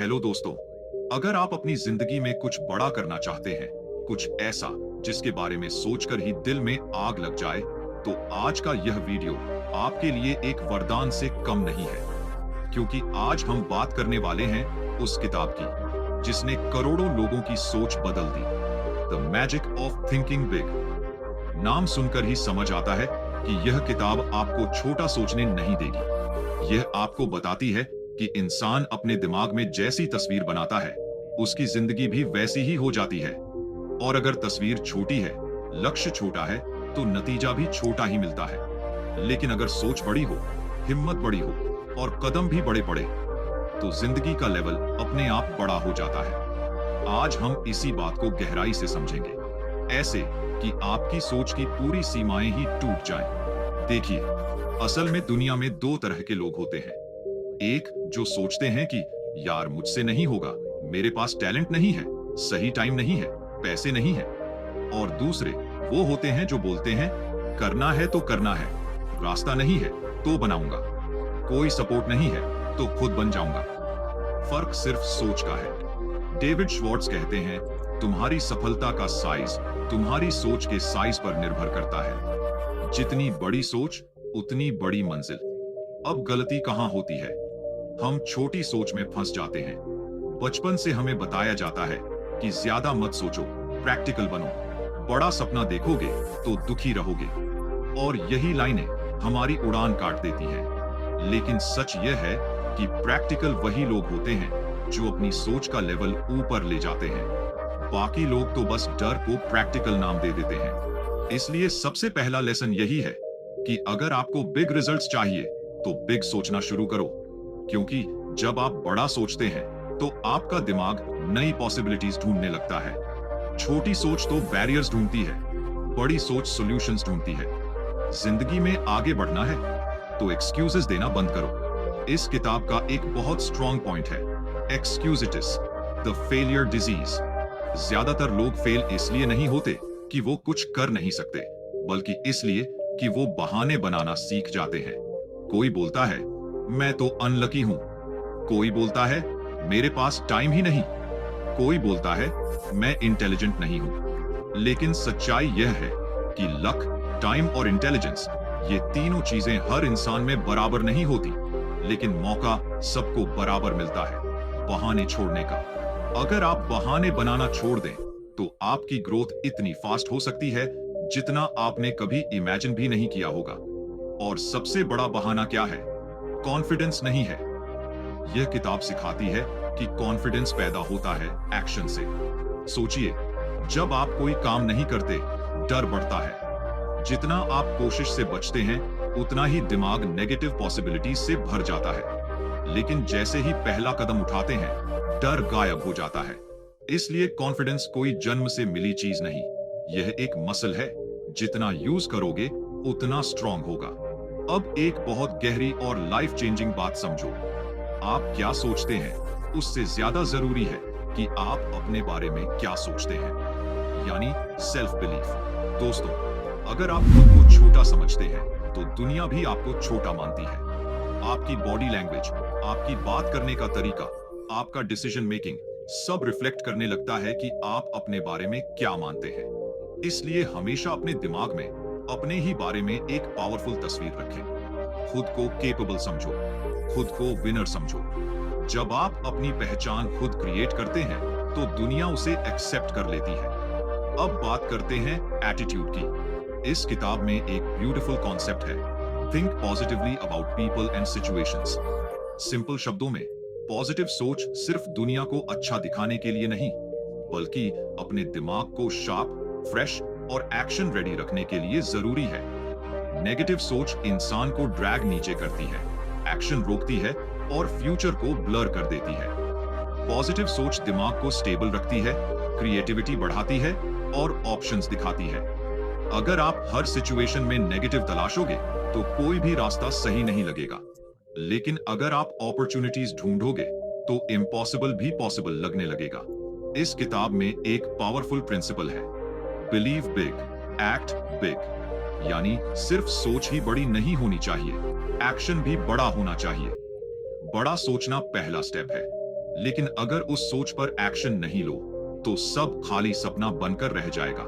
Hello दोस्तों। अगर आप अपनी जिंदगी में कुछ बड़ा करना चाहते हैं, कुछ ऐसा जिसके बारे में सोचकर ही दिल में आग लग जाए, तो आज का यह वीडियो आपके लिए एक वरदान से कम नहीं है। क्योंकि आज हम बात करने वाले हैं उस किताब की जिसने करोड़ों लोगों की सोच बदल दी। The magic of thinking big. नाम सुनकर ही समझ आता है कि यह किताब आपको छोटा सोचने नहीं देगी। यह आपको बताती है कि इंसान अपने दिमाग में जैसी तस्वीर बनाता है, उसकी जिंदगी भी वैसी ही हो जाती है। और अगर तस्वीर छोटी है, लक्ष्य छोटा है, तो नतीजा भी छोटा ही मिलता है। लेकिन अगर सोच बड़ी हो, हिम्मत बड़ी हो और कदम भी बड़े पड़े, तो जिंदगी का लेवल अपने आप बड़ा हो जाता है। आज हम इसी बात को गहराई से समझेंगे, ऐसे कि आपकी सोच की पूरी सीमाएं ही टूट जाएं। देखिए, असल में दुनिया में दो तरह के लोग होते हैं। एक जो सोचते हैं कि यार मुझसे नहीं होगा, मेरे पास टैलेंट नहीं है, सही टाइम नहीं है, पैसे नहीं है। और दूसरे वो होते हैं जो बोलते हैं करना है तो करना है, रास्ता नहीं है तो बनाऊंगा, कोई सपोर्ट नहीं है तो खुद बन जाऊंगा। फर्क सिर्फ सोच का है। डेविड श्वार्ट्ज कहते हैं, तुम्हारी सफलता का साइज तुम्हारी सोच के साइज पर निर्भर करता है। जितनी बड़ी सोच उतनी बड़ी मंजिल। अब गलती कहां होती है? हम छोटी सोच में फंस जाते हैं। बचपन से हमें बताया जाता है कि ज्यादा मत सोचो, प्रैक्टिकल बनो, बड़ा सपना देखोगे तो दुखी रहोगे। और यही लाइनें हमारी उड़ान काट देती हैं। लेकिन सच यह है कि प्रैक्टिकल वही लोग होते हैं जो अपनी सोच का लेवल ऊपर ले जाते हैं। बाकी लोग तो बस डर को प्रैक्टिकल नाम दे देते हैं। इसलिए सबसे पहला लेसन यही है कि अगर आपको बिग रिजल्ट्स चाहिए तो बिग सोचना शुरू करो। क्योंकि जब आप बड़ा सोचते हैं तो आपका दिमाग नई पॉसिबिलिटीज ढूंढने लगता है। छोटी सोच तो बैरियर्स ढूंढती है, बड़ी सोच सॉल्यूशंस ढूंढती है। जिंदगी में आगे बढ़ना है तो एक्सक्यूजेस देना बंद करो। इस किताब का एक बहुत स्ट्रॉन्ग पॉइंट है, एक्सक्यूजिटिस, द फेलियर डिजीज। ज्यादातर लोग फेल इसलिए नहीं होते कि वो कुछ कर नहीं सकते, बल्कि इसलिए कि वो बहाने बनाना सीख जाते हैं। कोई बोलता है मैं तो अनलकी हूं, कोई बोलता है मेरे पास टाइम ही नहीं, कोई बोलता है मैं इंटेलिजेंट नहीं हूं। लेकिन सच्चाई यह है कि लक, टाइम और इंटेलिजेंस, ये तीनों चीजें हर इंसान में बराबर नहीं होती। लेकिन मौका सबको बराबर मिलता है बहाने छोड़ने का। अगर आप बहाने बनाना छोड़ दें तो आपकी ग्रोथ इतनी फास्ट हो सकती है जितना आपने कभी इमेजिन भी नहीं किया होगा। और सबसे बड़ा बहाना क्या है? कॉन्फिडेंस नहीं है। यह किताब सिखाती है कि कॉन्फिडेंस पैदा होता है एक्शन से। सोचिए, जब आप कोई काम नहीं करते, डर बढ़ता है। जितना आप कोशिश से बचते हैं, उतना ही दिमाग नेगेटिव पॉसिबिलिटीज से भर जाता है। लेकिन जैसे ही पहला कदम उठाते हैं, डर गायब हो जाता है। इसलिए कॉन्फिडेंस कोई जन्म से मिली चीज नहीं, यह एक मसल है। जितना यूज करोगे उतना स्ट्रॉन्ग होगा। अब एक बहुत गहरी और लाइफ चेंजिंग बात समझो। आप क्या सोचते हैं उससे ज्यादा जरूरी है कि आप अपने बारे में क्या सोचते हैं, यानी सेल्फ बिलीफ। दोस्तों, अगर आप खुद को छोटा समझते हैं तो दुनिया भी आपको छोटा मानती है। आपकी बॉडी लैंग्वेज, आपकी बात करने का तरीका, आपका डिसीजन मेकिंग सब रिफ्लेक्ट करने लगता है कि आप अपने बारे में क्या मानते हैं। इसलिए हमेशा अपने दिमाग में अपने ही बारे में एक पावरफुल तस्वीर रखें। खुद को केपेबल समझो, खुद को विनर समझो। जब आप अपनी पहचान खुद क्रिएट करते हैं तो दुनिया उसे एक्सेप्ट कर लेती है। अब बात करते हैं एटीट्यूड की। इस किताब में एक ब्यूटीफुल कॉन्सेप्ट है, think positively about people and situations. Simple शब्दों में, पॉजिटिव सोच सिर्फ दुनिया को अच्छा दिखाने के लिए नहीं, बल्कि अपने दिमाग को शार्प, फ्रेश और एक्शन रेडी रखने के लिए जरूरी है। नेगेटिव सोच इंसान को ड्रैग नीचे करती है, एक्शन रोकती है और फ्यूचर को ब्लर कर देती है। पॉजिटिव सोच दिमाग को स्टेबल रखती है, क्रिएटिविटी बढ़ाती है और ऑप्शंस दिखाती है। अगर आप हर सिचुएशन में नेगेटिव तलाशोगे तो कोई भी रास्ता सही नहीं लगेगा। लेकिन अगर आप अपॉर्चुनिटीज ढूंढोगे तो इम्पॉसिबल भी पॉसिबल लगने लगेगा। इस किताब में एक पावरफुल प्रिंसिपल है, बिलीव बिग, एक्ट बिग। यानी सिर्फ सोच ही बड़ी नहीं होनी चाहिए, एक्शन भी बड़ा होना चाहिए। बड़ा सोचना पहला स्टेप है, लेकिन अगर उस सोच पर एक्शन नहीं लो तो सब खाली सपना बनकर रह जाएगा।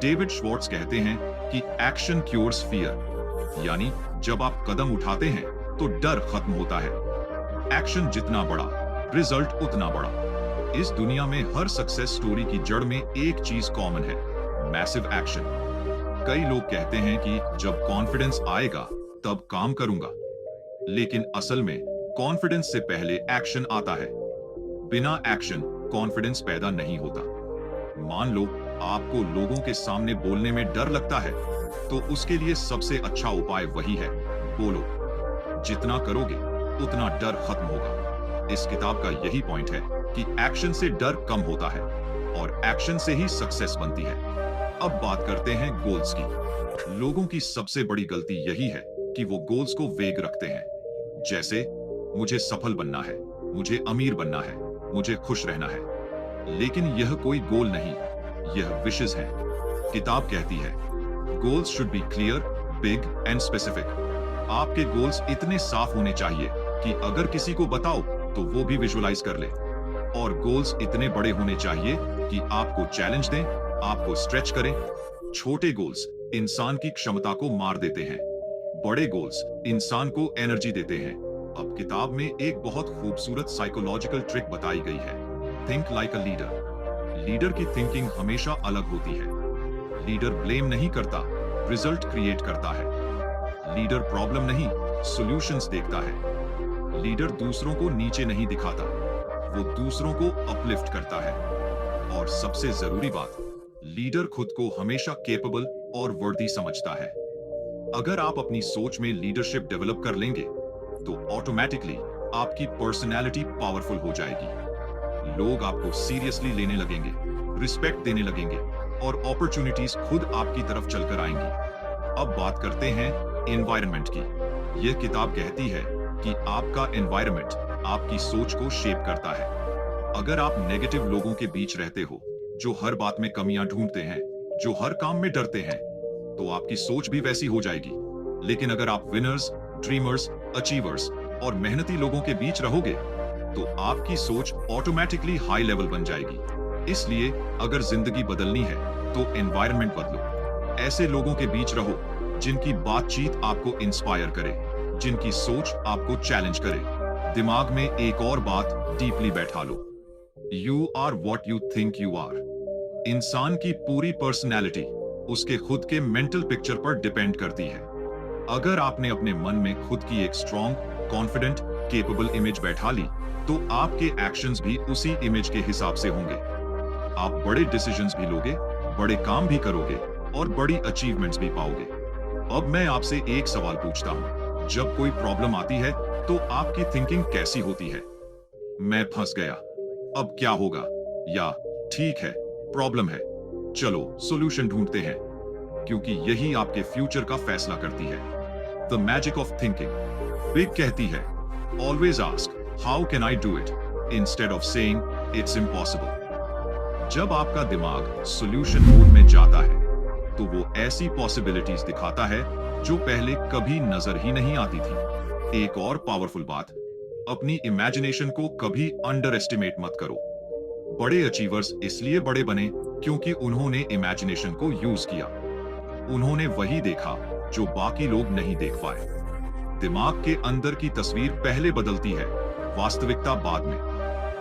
डेविड श्वार्ट्ज कहते हैं कि एक्शन क्योर्स फियर, यानी जब आप कदम उठाते हैं तो डर खत्म होता है। एक्शन जितना बड़ा, रिजल्ट उतना बड़ा। इस दुनिया में हर सक्सेस स्टोरी की जड़ में एक चीज कॉमन है, मैसिव एक्शन। कई लोग कहते हैं कि जब कॉन्फिडेंस आएगा तब काम करूंगा, लेकिन असल में कॉन्फिडेंस से पहले एक्शन आता है। बिना एक्शन कॉन्फिडेंस पैदा नहीं होता। मान लो आपको लोगों के सामने बोलने में डर लगता है, तो उसके लिए सबसे अच्छा उपाय वही है, बोलो। जितना करोगे उतना डर खत्म होगा। इस किताब का यही पॉइंट है कि एक्शन से डर कम होता है और एक्शन से ही सक्सेस बनती है। अब बात करते हैं गोल्स की। लोगों की सबसे बड़ी गलती यही है कि वो गोल्स को वेग रखते हैं। जैसे मुझे सफल बनना है, मुझे अमीर बनना है, मुझे खुश रहना है। लेकिन यह कोई गोल नहीं, यह विशेस है। किताब कहती है goals should be clear, big and specific. आपके गोल्स इतने साफ होने चाहिए कि अगर किसी को बताओ तो वो भी विजुअलाइज कर ले। और गोल्स इतने बड़े होने चाहिए कि आपको चैलेंज दें, आपको स्ट्रेच करें। छोटे गोल्स इंसान की क्षमता को मार देते हैं, बड़े गोल्स इंसान को एनर्जी देते हैं। अब किताब में एक बहुत खूबसूरत साइकोलॉजिकल ट्रिक बताई गई है, think like a leader. Leader की थिंकिंग हमेशा अलग होती है। लीडर ब्लेम नहीं करता, रिजल्ट क्रिएट करता है। लीडर प्रॉब्लम नहीं, सॉल्यूशंस देखता है। लीडर दूसरों को नीचे नहीं दिखाता, वो दूसरों को अपलिफ्ट करता है। और सबसे जरूरी बात, लीडर खुद को हमेशा कैपेबल और वर्दी समझता है। अगर आप अपनी सोच में लीडरशिप डेवलप कर लेंगे तो ऑटोमेटिकली आपकी पर्सनैलिटी पावरफुल हो जाएगी। लोग आपको सीरियसली लेने लगेंगे, रिस्पेक्ट देने लगेंगे और अपॉर्चुनिटीज खुद आपकी तरफ चलकर आएंगी। अब बात करते हैं एनवायरनमेंट की। यह किताब कहती है कि आपका एनवायरनमेंट आपकी सोच को शेप करता है। अगर आप नेगेटिव लोगों के बीच रहते हो, जो हर बात में कमियां ढूंढते हैं, जो हर काम में डरते हैं, तो आपकी सोच भी वैसी हो जाएगी। लेकिन अगर आप विनर्स, ड्रीमर्स, अचीवर्स और मेहनती लोगों के बीच रहोगे तो आपकी सोच ऑटोमेटिकली हाई लेवल बन जाएगी। इसलिए अगर जिंदगी बदलनी है तो एनवायरनमेंट बदलो। ऐसे लोगों के बीच रहो जिनकी बातचीत आपको इंस्पायर करे, जिनकी सोच आपको चैलेंज करे। दिमाग में एक और बात डीपली बैठा लो, you are what you think you are. इंसान की पूरी पर्सनैलिटी उसके खुद के मेंटल पिक्चर पर डिपेंड करती है। अगर आपने अपने मन में खुद की एक स्ट्रॉन्ग, कॉन्फिडेंट, केपेबल इमेज बैठा ली तो आपके एक्शंस भी उसी इमेज के हिसाब से होंगे। आप बड़े डिसीजंस भी लोगे, बड़े काम भी करोगे और बड़ी अचीवमेंट्स भी पाओगे। अब मैं आपसे एक सवाल पूछता हूं, जब कोई प्रॉब्लम आती है तो आपकी थिंकिंग कैसी होती है? मैं फंस गया, अब क्या होगा? या ठीक है, प्रॉब्लम है, चलो सॉल्यूशन ढूंढते हैं। क्योंकि यही आपके फ्यूचर का फैसला करती है। The magic of thinking. Big कहती है, always ask how can I do it instead of saying it's impossible. जब आपका दिमाग सॉल्यूशन मोड में जाता है तो वो ऐसी पॉसिबिलिटीज दिखाता है जो पहले कभी नजर ही नहीं आती थी। एक और पावरफुल बात, अपनी इमेजिनेशन को कभी अंडर एस्टिमेट मत करो। बड़े अचीवर्स इसलिए बड़े बने क्योंकि उन्होंने इमेजिनेशन को यूज किया। उन्होंने वही देखा जो बाकी लोग नहीं देख पाए। दिमाग के अंदर की तस्वीर पहले बदलती है, वास्तविकता बाद में।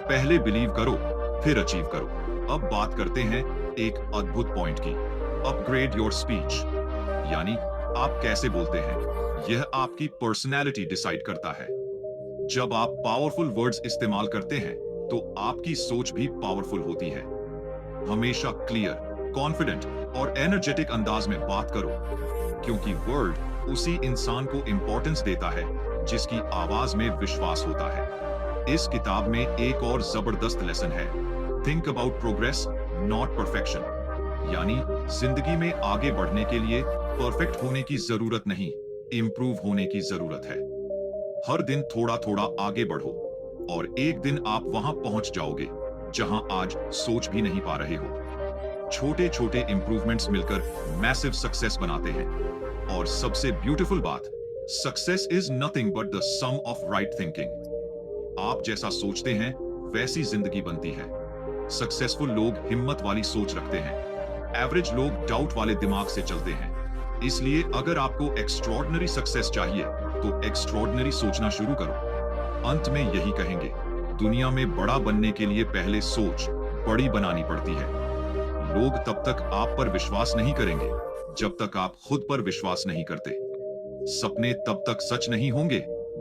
पहले बिलीव करो, फिर अचीव करो। अब बात करते हैं एक अद्भुत पॉइंट की, अपग्रेड योर स्पीच। यानी आप कैसे बोलते हैं, यह आपकी पर्सनैलिटी डिसाइड करता है। जब आप पावरफुल वर्ड्स इस्तेमाल करते हैं तो आपकी सोच भी पावरफुल होती है। हमेशा क्लियर, कॉन्फिडेंट और एनर्जेटिक अंदाज में बात करो, क्योंकि वर्ड उसी इंसान को इंपॉर्टेंस देता है जिसकी आवाज में विश्वास होता है। इस किताब में एक और जबरदस्त लेसन है, think about progress not perfection. यानी जिंदगी में आगे बढ़ने के लिए परफेक्ट होने की जरूरत नहीं, इंप्रूव होने की जरूरत है। हर दिन थोड़ा थोड़ा आगे बढ़ो और एक दिन आप वहां पहुंच जाओगे जहां आज सोच भी नहीं पा रहे हो। छोटे छोटे इंप्रूवमेंट्स मिलकर मैसिव सक्सेस बनाते हैं। और सबसे ब्यूटीफुल बात, success is nothing but the sum of right thinking. आप जैसा सोचते हैं वैसी जिंदगी बनती है। सक्सेसफुल लोग हिम्मत वाली सोच रखते हैं, एवरेज लोग डाउट वाले दिमाग से चलते हैं। इसलिए अगर आपको एक्स्ट्रॉर्डिनरी सक्सेस चाहिए तो एक्स्ट्रॉर्डिनरी सोचना शुरू करो। अंत में यही कहेंगे, दुनिया में बड़ा बनने के लिए पहले सोच बड़ी बनानी पड़ती है। लोग तब तक आप पर विश्वास नहीं करेंगे जब तक आप खुद पर विश्वास नहीं करते। सपने तब तक सच नहीं होंगे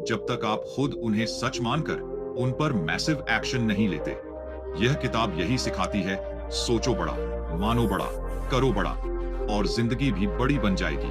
जब तक आप खुद उन्हें सच मानकर उन पर मैसिव एक्शन नहीं लेते। यह किताब यही सिखाती है, सोचो बड़ा, मानो बड़ा, करो बड़ा, और जिंदगी भी बड़ी बन जाएगी।